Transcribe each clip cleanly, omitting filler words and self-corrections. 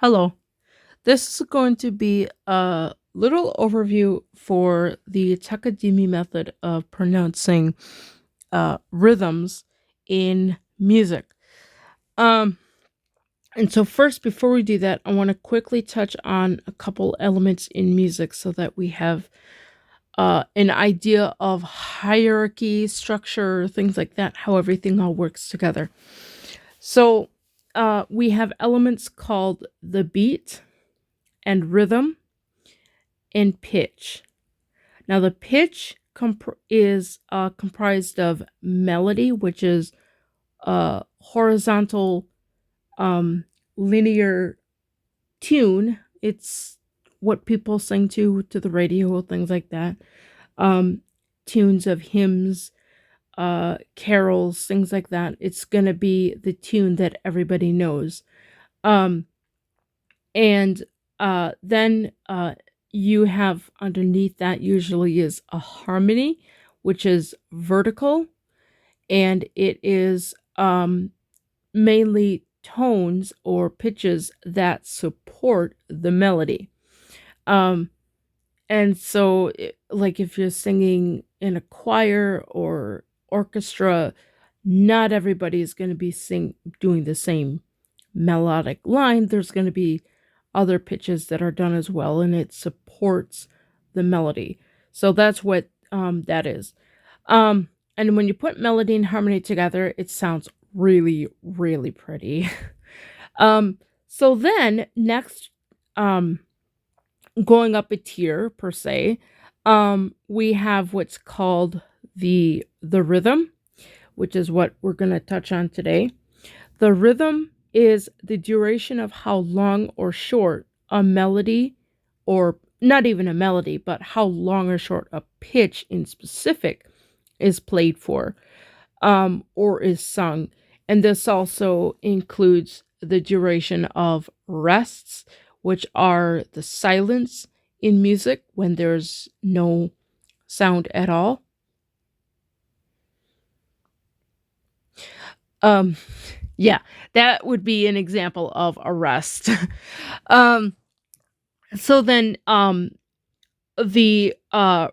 Hello. This is going to be a little overview for the Takadimi method of pronouncing rhythms in music. Um, and so, first, before we do that, I want to quickly touch on a couple elements in music so that we have an idea of hierarchy, structure, things like that, how everything all works together. So, we have elements called the beat and rhythm and pitch. Now, the pitch is comprised of melody, which is a horizontal, linear tune. It's what people sing to the radio, things like that. Um, Tunes of hymns, carols, things like that. It's gonna be the tune that everybody knows. Um, and then you have underneath that usually is a harmony, which is vertical, and it is mainly tones or pitches that support the melody. Um, and so, like if you're singing in a choir or orchestra, not everybody is going to be doing the same melodic line. There's going to be other pitches that are done as well, and it supports the melody. So that's what that is. And when you put melody and harmony together, it sounds really, really pretty. So then next, um, going up a tier per se, we have what's called the rhythm, which is what we're going to touch on today. The rhythm is the duration of how long or short a melody, or not even a melody, but how long or short a pitch in specific is played for, or is sung. And this also includes the duration of rests, which are the silence in music when there's no sound at all. Um, yeah, that would be an example of a rest. um, so then the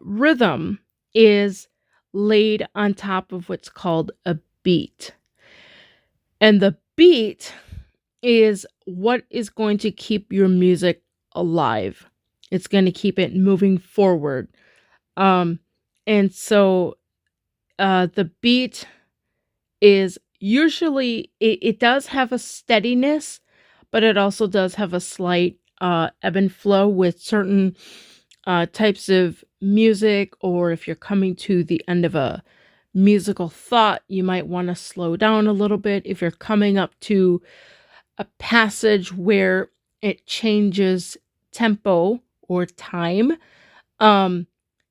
rhythm is laid on top of what's called a beat. And the beat is what is going to keep your music alive. It's going to keep it moving forward. Um, and so the beat is usually, it does have a steadiness, but it also does have a slight ebb and flow with certain types of music, or if you're coming to the end of a musical thought, you might want to slow down a little bit. If you're coming up to a passage where it changes tempo or time, um,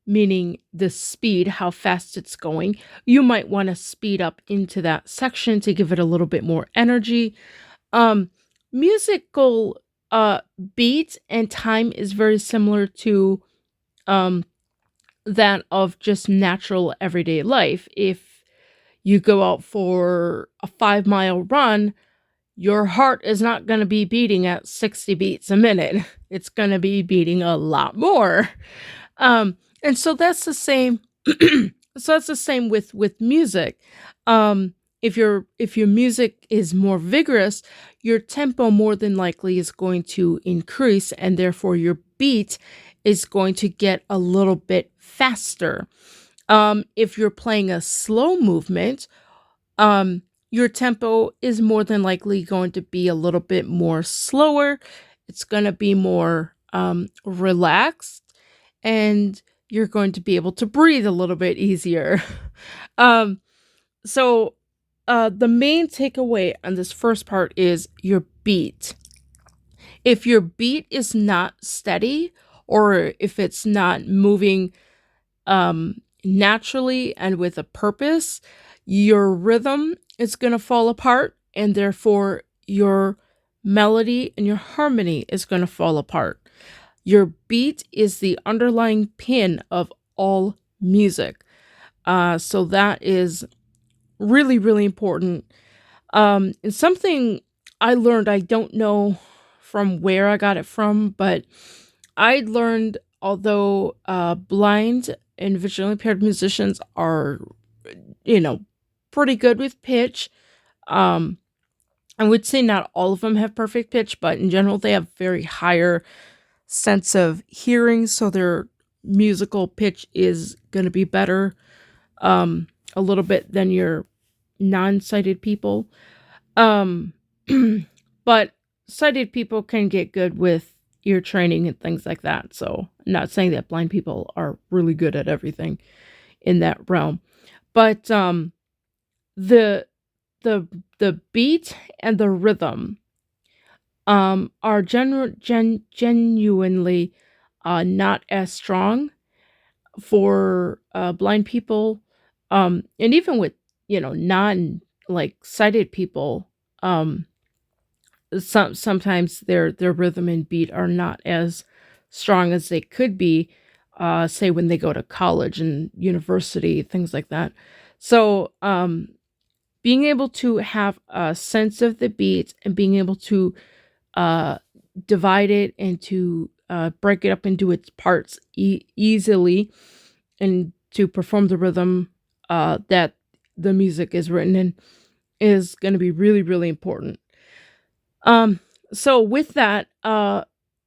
meaning the speed, how fast it's going, you might want to speed up into that section to give it a little bit more energy. Um, Musical beat and time is very similar to um, that of just natural everyday life. If you go out for a 5 mile run, your heart is not going to be beating at 60 beats a minute. It's going to be beating a lot more. And so that's the same. So that's the same with music. If your music is more vigorous, your tempo more than likely is going to increase, and therefore your beat is going to get a little bit faster. If you're playing a slow movement, your tempo is more than likely going to be a little bit more slower. It's going to be more relaxed, and you're going to be able to breathe a little bit easier. um, so, the main takeaway on this first part is your beat. If your beat is not steady, or if it's not moving naturally and with a purpose, your rhythm is going to fall apart, and therefore your melody and your harmony is going to fall apart. Your beat is the underlying pin of all music. So that is really, really important. And something I learned, I don't know from where I got it from, but I learned, although blind and visually impaired musicians are, you know, pretty good with pitch. Um, I would say not all of them have perfect pitch, but in general, they have very higher sense of hearing, so their musical pitch is going to be better a little bit than your non-sighted people. Um, but sighted people can get good with ear training and things like that. So I'm not saying that blind people are really good at everything in that realm. But the the beat and the rhythm are genuinely not as strong for blind people, and even with non like sighted people. um sometimes their rhythm and beat are not as strong as they could be, say when they go to college and university, things like that. So being able to have a sense of the beat and being able to uh divide it and to break it up into its parts easily, and to perform the rhythm that the music is written in, is going to be really, really important. Um, so with that,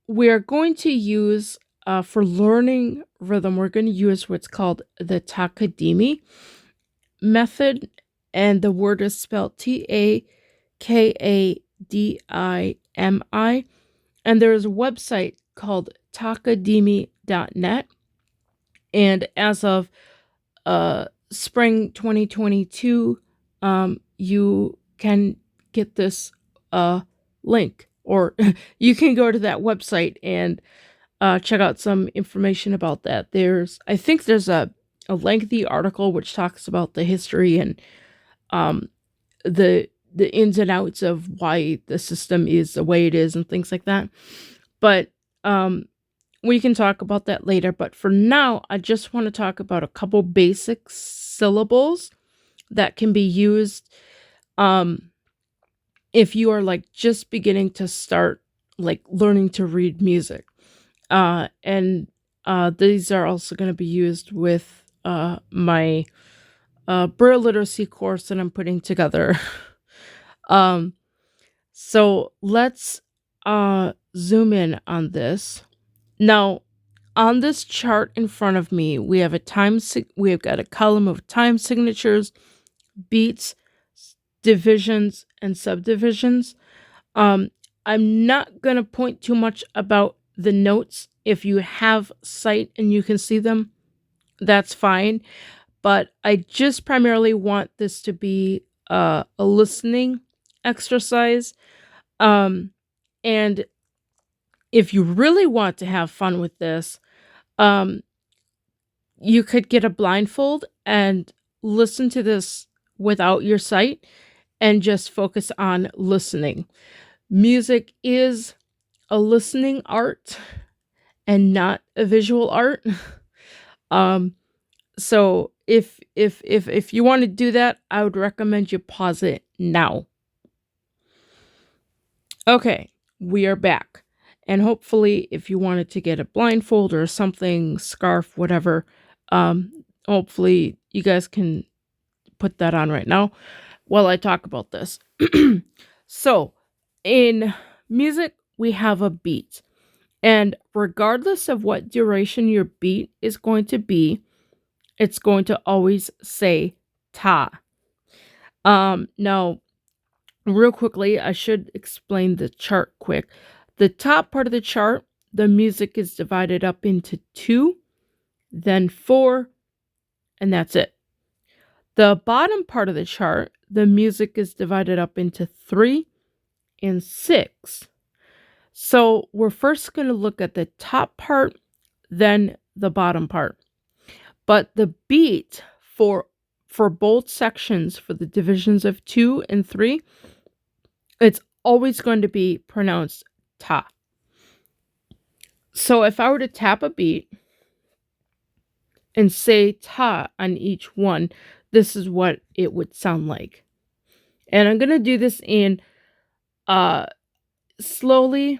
we're going to use, for learning rhythm, we're going to use what's called the Takadimi method, and the word is spelled Takadimi, and there's a website called takadimi.net, and as of spring 2022, you can get this link, or you can go to that website and check out some information about that. I think there's a lengthy article which talks about the history and um, the ins and outs of why the system is the way it is and things like that. But we can talk about that later. But for now, I just want to talk about a couple basic syllables that can be used um, if you are like just beginning to start like learning to read music. And these are also going to be used with my Braille literacy course that I'm putting together. um, so let's zoom in on this. Now, on this chart in front of me, we have we have got a column of time signatures, beats, divisions, and subdivisions. Um, I'm not gonna point too much about the notes. If you have sight and you can see them, that's fine. But I just primarily want this to be a listening exercise. Um, and if you really want to have fun with this, um, you could get a blindfold and listen to this without your sight and just focus on listening. Music is a listening art and not a visual art. um so if you want to do that, I would recommend you pause it now. Okay, we are back. And hopefully, if you wanted to get a blindfold or something, scarf, whatever, hopefully you guys can put that on right now while I talk about this. So, in music, we have a beat. And regardless of what duration your beat is going to be, it's going to always say ta. Now, real quickly, I should explain the chart quick. The top part of the chart, the music is divided up into 2, then 4, and that's it. The bottom part of the chart, the music is divided up into 3 and 6. So we're first going to look at the top part, then the bottom part. But the beat for both sections, for the divisions of 2 and 3, it's always going to be pronounced ta. So if I were to tap a beat and say ta on each one, this is what it would sound like. And I'm going to do this in slowly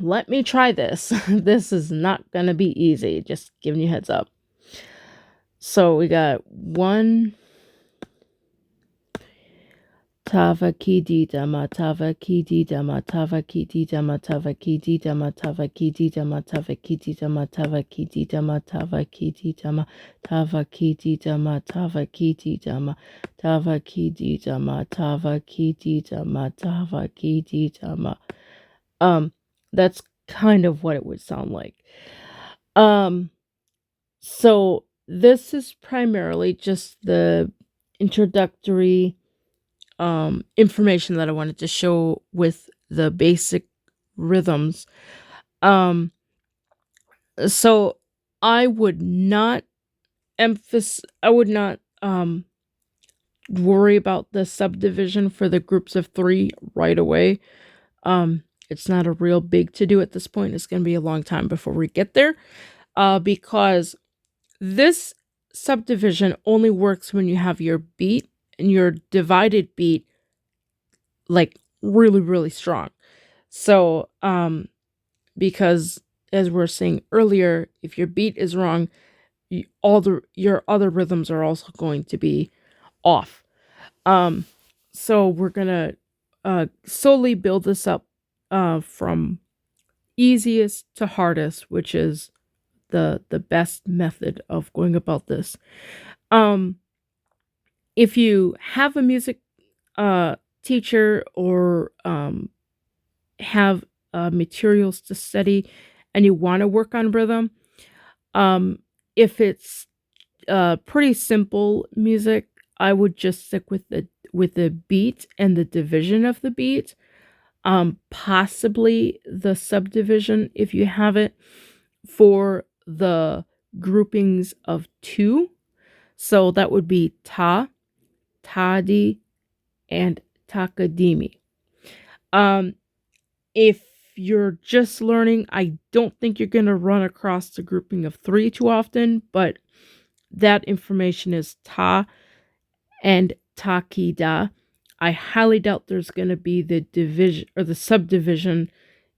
let me try this. This is not gonna be easy, just giving you a heads up. So we got 1 Tava kidi dama tava kidi dama tava kidi dama tava kidi dama tava kidi dama tava kidi dama tava kidi dama tava kidi dama tava kidi dama tava kidi dama tava kidi dama tava kidi dama tava kidi dama. That's kind of what it would sound like. So this is primarily just the introductory information that I wanted to show with the basic rhythms. Um, so I would not worry about the subdivision for the groups of 3 right away. It's not a real big to do at this point. It's going to be a long time before we get there. Because this subdivision only works when you have your beat and your divided beat like really, really strong. So, because as we we're saying earlier, if your beat is wrong, your other rhythms are also going to be off. So we're gonna slowly build this up from easiest to hardest, which is the best method of going about this. If you have a music teacher or have materials to study and you want to work on rhythm, if it's pretty simple music, I would just stick with the beat and the division of the beat. Possibly the subdivision if you have it for the groupings of 2. So that would be ta, tadi, and takadimi. If you're just learning, I don't think you're going to run across the grouping of 3 too often, but that information is ta and takida. I highly doubt there's going to be the division or the subdivision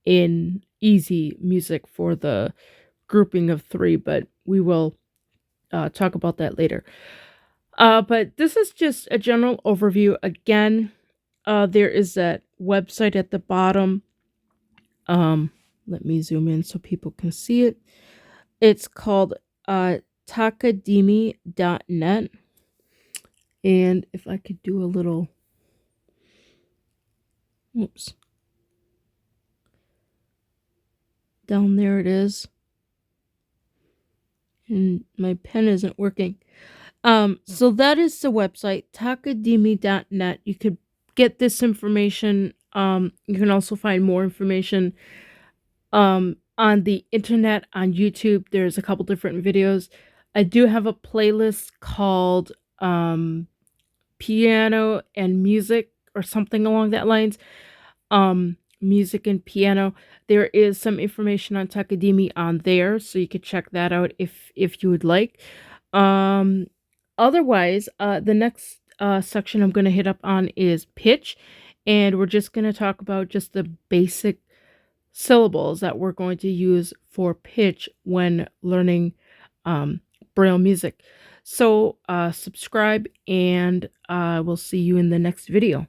in easy music for the grouping of 3, but we will talk about that later. But this is just a general overview. Again, there is that website at the bottom. Let me zoom in so people can see it. It's called takadimi.net. And if I could do a little, oops, down there it is. And my pen isn't working. So that is the website, takadimi.net. You could get this information. You can also find more information on the internet, on YouTube. There's a couple different videos. I do have a playlist called piano and music or something along that lines. Music and piano. There is some information on Takadimi on there, so you could check that out if you would like. Otherwise, the next section I'm going to hit up on is pitch, and we're just going to talk about just the basic syllables that we're going to use for pitch when learning Braille music. So subscribe, and we'll see you in the next video.